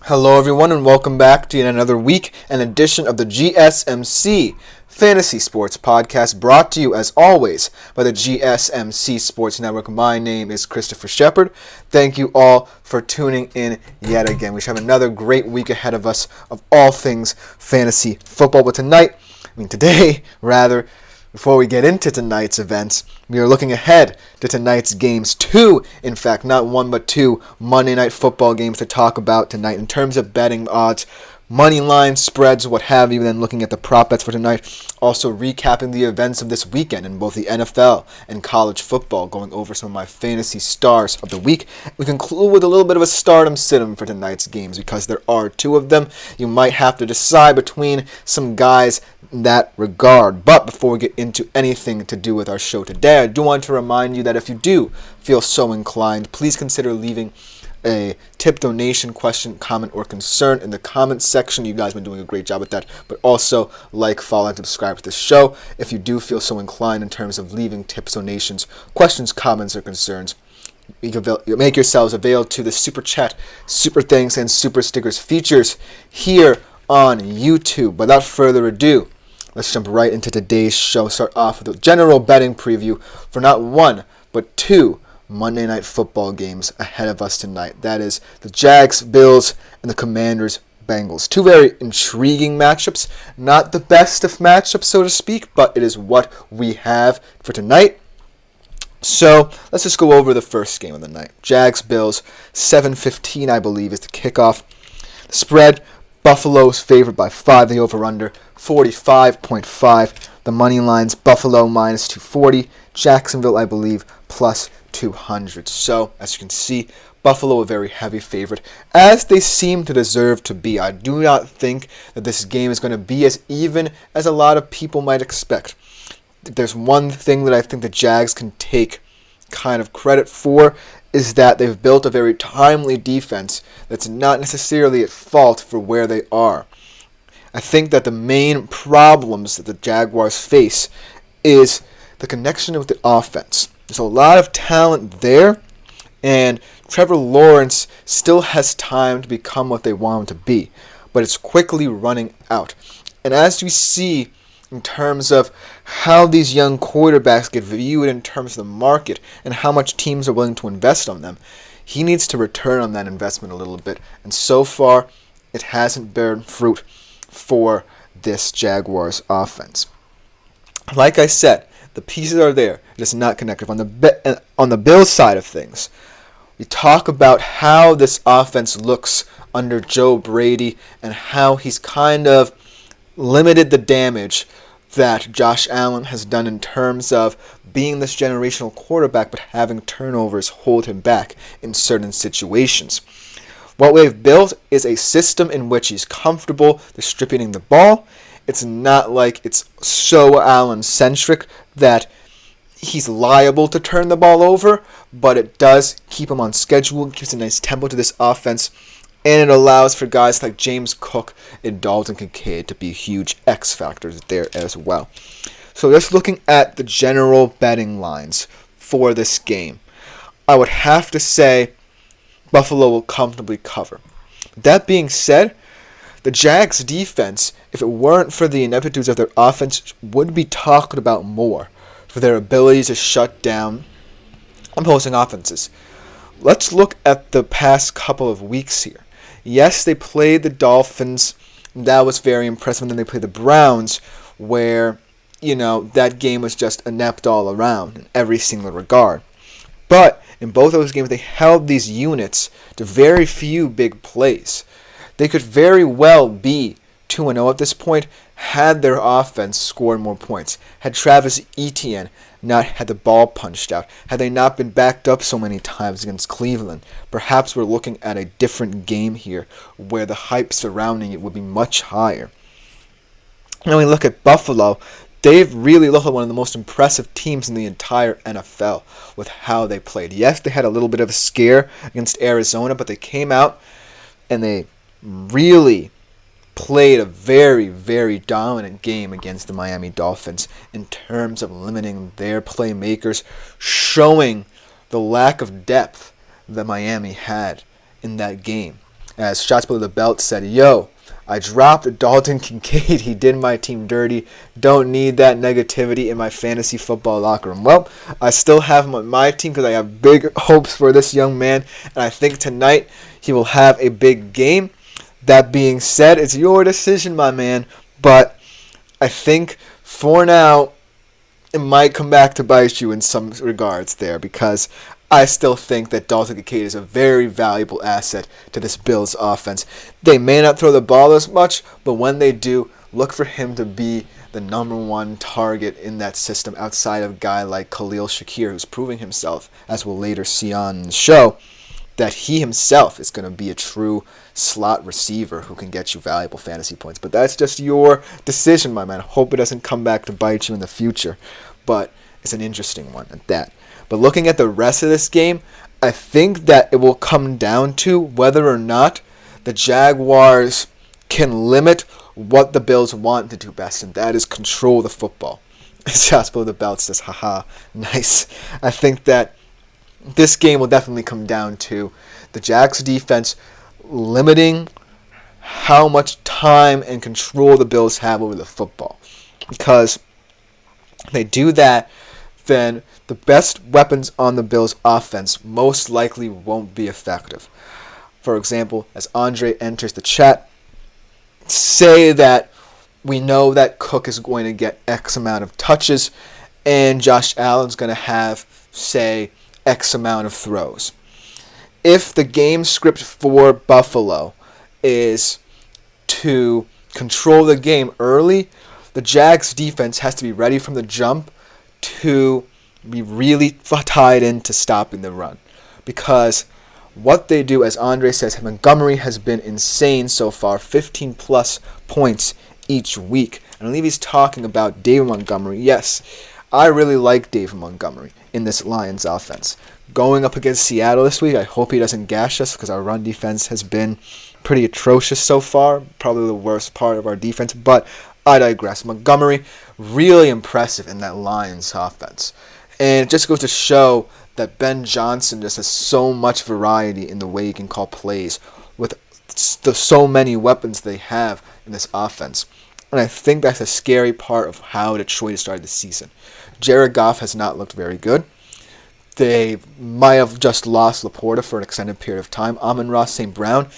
Hello everyone and welcome back to yet another week and edition of the GSMC Fantasy Sports Podcast, brought to you as always by the GSMC Sports Network. My name is Christopher Shepard. Thank you all for tuning in yet again. We should have another great week ahead of us of all things fantasy football. But today, before we get into tonight's events, we are looking ahead to tonight's games. Two, in fact, not one but two Monday Night Football games to talk about tonight in terms of betting odds, money line spreads, what have you, then looking at the prop bets for tonight. Also recapping the events of this weekend in both the NFL and college football, going over some of my fantasy stars of the week. We conclude with a little bit of a stardom sit-em for tonight's games because there are two of them. You might have to decide between some guys in that regard. But before we get into anything to do with our show today, I do want to remind you that if you do feel so inclined, please consider leaving a tip, donation, question, comment, or concern in the comments section. You guys have been doing a great job with that. But also like, follow, and subscribe to the show if you do feel so inclined in terms of leaving tips, donations, questions, comments, or concerns. You can make yourselves available to the Super Chat, Super Thanks, and Super Stickers features here on YouTube. Without further ado, let's jump right into today's show. Start off with a general betting preview for not one, but two Monday Night Football games ahead of us tonight. That is the Jags, Bills, and the Commanders, Bengals. Two very intriguing matchups. Not the best of matchups, so to speak, but it is what we have for tonight. So let's just go over the first game of the night. Jags, Bills, 7:15, I believe, is the kickoff. The spread, Buffalo's favored by 5. The over-under, 45.5. The money lines, Buffalo minus 240. Jacksonville, I believe, plus 200. So, as you can see, Buffalo a very heavy favorite, as they seem to deserve to be. I do not think that this game is going to be as even as a lot of people might expect. If there's one thing that I think the Jags can take kind of credit for, is that they've built a very timely defense that's not necessarily at fault for where they are. I think that the main problems that the Jaguars face is the connection with the offense. There's a lot of talent there, and Trevor Lawrence still has time to become what they want him to be, but it's quickly running out. And as we see in terms of how these young quarterbacks get viewed in terms of the market and how much teams are willing to invest on them, he needs to return on that investment a little bit. And so far, it hasn't borne fruit for this Jaguars offense. Like I said, the pieces are there. It is not connected. On the Bills side of things, we talk about how this offense looks under Joe Brady and how he's kind of limited the damage that Josh Allen has done in terms of being this generational quarterback, but having turnovers hold him back in certain situations. What we've built is a system in which he's comfortable distributing the ball. It's not like it's so Allen-centric that he's liable to turn the ball over, but it does keep him on schedule, gives a nice tempo to this offense, and it allows for guys like James Cook and Dalton Kincaid to be huge X factors there as well. So just looking at the general betting lines for this game, I would have to say Buffalo will comfortably cover. That being said, the Jags defense, if it weren't for the ineptitudes of their offense, would be talked about more for their ability to shut down opposing offenses. Let's look at the past couple of weeks here. Yes, they played the Dolphins. That was very impressive. And then they played the Browns, where, that game was just inept all around in every single regard. But in both those games, they held these units to very few big plays. They could very well be 2-0 at this point had their offense scored more points. Had Travis Etienne not had the ball punched out. Had they not been backed up so many times against Cleveland. Perhaps we're looking at a different game here where the hype surrounding it would be much higher. Now we look at Buffalo. They've really looked like one of the most impressive teams in the entire NFL with how they played. Yes, they had a little bit of a scare against Arizona, but they came out and they really played a very, very dominant game against the Miami Dolphins in terms of limiting their playmakers, showing the lack of depth that Miami had in that game. As Shots Below the Belt said, yo, I dropped Dalton Kincaid. He did my team dirty. Don't need that negativity in my fantasy football locker room. Well, I still have him on my team because I have big hopes for this young man. And I think tonight he will have a big game. That being said, it's your decision, my man. But I think for now, it might come back to bite you in some regards there, because I still think that Dalton Kincaid is a very valuable asset to this Bills offense. They may not throw the ball as much, but when they do, look for him to be the number one target in that system outside of a guy like Khalil Shakir, who's proving himself, as we'll later see on the show, that he himself is going to be a true slot receiver who can get you valuable fantasy points. But that's just your decision, my man. I hope it doesn't come back to bite you in the future. But it's an interesting one at that. But looking at the rest of this game, I think that it will come down to whether or not the Jaguars can limit what the Bills want to do best, and that is control the football. Shots Below the Belt says, haha, nice. I think that this game will definitely come down to the Jags defense limiting how much time and control the Bills have over the football. Because if they do that, then the best weapons on the Bills' offense most likely won't be effective. For example, as Andre enters the chat, say that we know that Cook is going to get X amount of touches and Josh Allen's going to have, say, X amount of throws. If the game script for Buffalo is to control the game early, the Jags defense has to be ready from the jump to be really tied into stopping the run. Because what they do, as Andre says, Montgomery has been insane so far, 15 plus points each week. And I believe he's talking about David Montgomery. Yes, I really like David Montgomery in this Lions offense. Going up against Seattle this week, I hope he doesn't gash us because our run defense has been pretty atrocious so far. Probably the worst part of our defense, but I digress. Montgomery, really impressive in that Lions offense. And it just goes to show that Ben Johnson just has so much variety in the way he can call plays with so many weapons they have in this offense. And I think that's a scary part of how Detroit has started the season. Jared Goff has not looked very good. They might have just lost Laporta for an extended period of time. Amon-Ra St. Brown,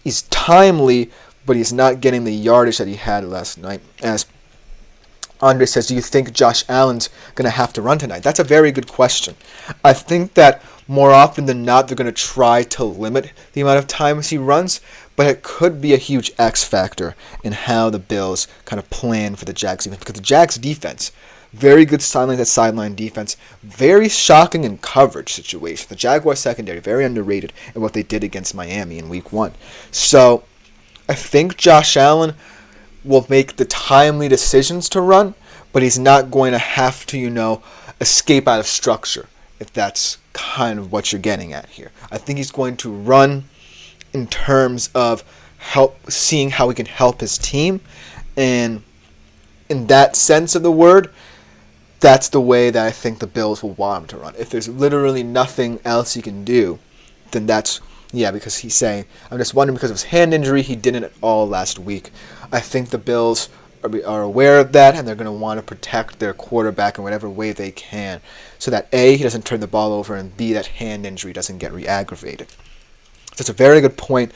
he's timely, but he's not getting the yardage that he had last night. As Andre says, do you think Josh Allen's going to have to run tonight? That's a very good question. I think that more often than not, they're going to try to limit the amount of times he runs, but it could be a huge X factor in how the Bills kind of plan for the Jags defense. Because the Jags defense, very good sideline defense, very shocking in coverage situation. The Jaguars secondary, very underrated in what they did against Miami in Week 1. So I think Josh Allen will make the timely decisions to run, but he's not going to have to, escape out of structure, if that's kind of what you're getting at here. I think he's going to run in terms of seeing how he can help his team, and in that sense of the word, that's the way that I think the Bills will want him to run. If there's literally nothing else he can do, then that's, because he's saying, I'm just wondering because of his hand injury, he didn't at all last week. I think the Bills are aware of that, and they're going to want to protect their quarterback in whatever way they can, so that A, he doesn't turn the ball over, and B, that hand injury doesn't get re-aggravated. So it's a very good point.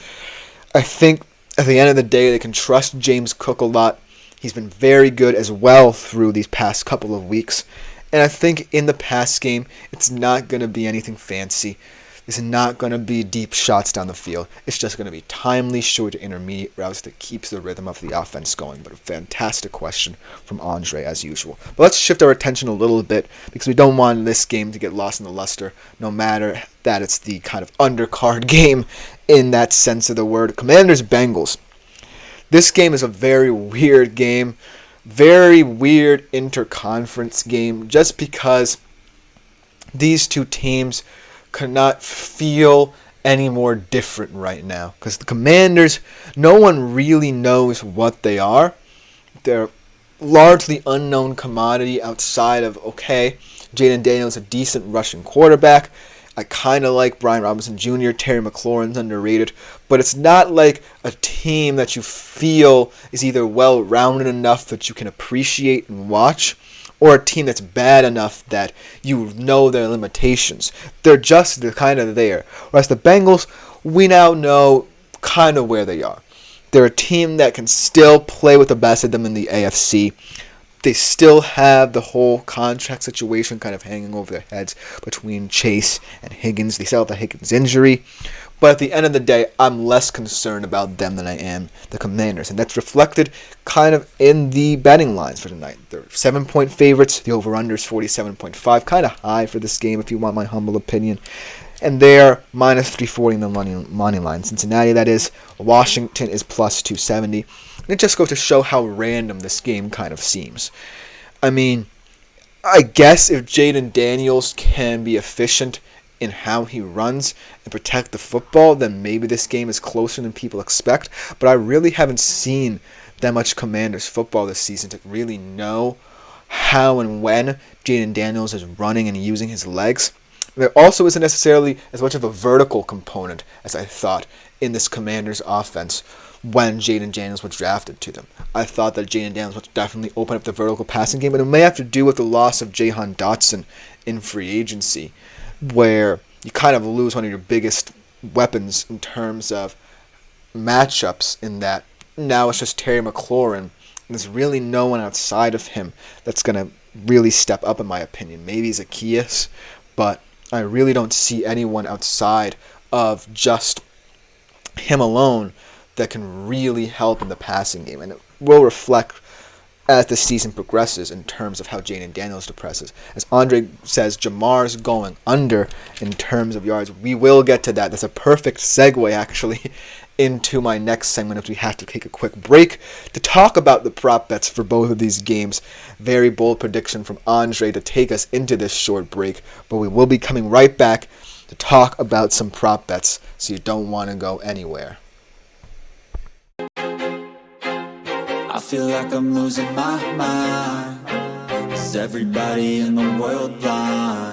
I think at the end of the day, they can trust James Cook a lot. He's been very good as well through these past couple of weeks. And I think in the pass game, it's not going to be anything fancy. It's not going to be deep shots down the field. It's just going to be timely, short to intermediate routes that keeps the rhythm of the offense going. But a fantastic question from Andre, as usual. But let's shift our attention a little bit, because we don't want this game to get lost in the luster, no matter that it's the kind of undercard game in that sense of the word. Commanders-Bengals. This game is a very weird game, very weird interconference game, just because these two teams could not feel any more different right now. Because the Commanders, no one really knows what they are. They're largely unknown commodity outside of, Jaden Daniels, a decent Russian quarterback. I kind of like Brian Robinson Jr., Terry McLaurin's underrated, but it's not like a team that you feel is either well-rounded enough that you can appreciate and watch, or a team that's bad enough that you know their limitations. They're kind of there. Whereas the Bengals, we now know kind of where they are. They're a team that can still play with the best of them in the AFC. They still have the whole contract situation kind of hanging over their heads between Chase and Higgins. They still have the Higgins injury. But at the end of the day, I'm less concerned about them than I am the Commanders. And that's reflected kind of in the betting lines for tonight. They're 7-point favorites. The over-under is 47.5. Kind of high for this game if you want my humble opinion. And they're minus 340 in the money line. Cincinnati, that is. Washington is plus 270. And it just goes to show how random this game kind of seems. I mean, I guess if Jaden Daniels can be efficient in how he runs and protect the football, then maybe this game is closer than people expect. But I really haven't seen that much Commanders football this season to really know how and when Jaden Daniels is running and using his legs. There also isn't necessarily as much of a vertical component as I thought in this Commanders offense when Jaden Daniels was drafted to them. I thought that Jaden Daniels would definitely open up the vertical passing game, and it may have to do with the loss of Jahan Dotson in free agency, where you kind of lose one of your biggest weapons in terms of matchups in that now it's just Terry McLaurin, and there's really no one outside of him that's going to really step up in my opinion. Maybe Zacchaeus, but I really don't see anyone outside of just him alone that can really help in the passing game. And it will reflect as the season progresses in terms of how Jaden Daniels depresses. As Andre says, Jamar's going under in terms of yards. We will get to that. That's a perfect segue, actually, into my next segment if we have to take a quick break to talk about the prop bets for both of these games. Very bold prediction from Andre to take us into this short break, but we will be coming right back to talk about some prop bets, so you don't want to go anywhere. I feel like I'm losing my mind. Is everybody in the world blind?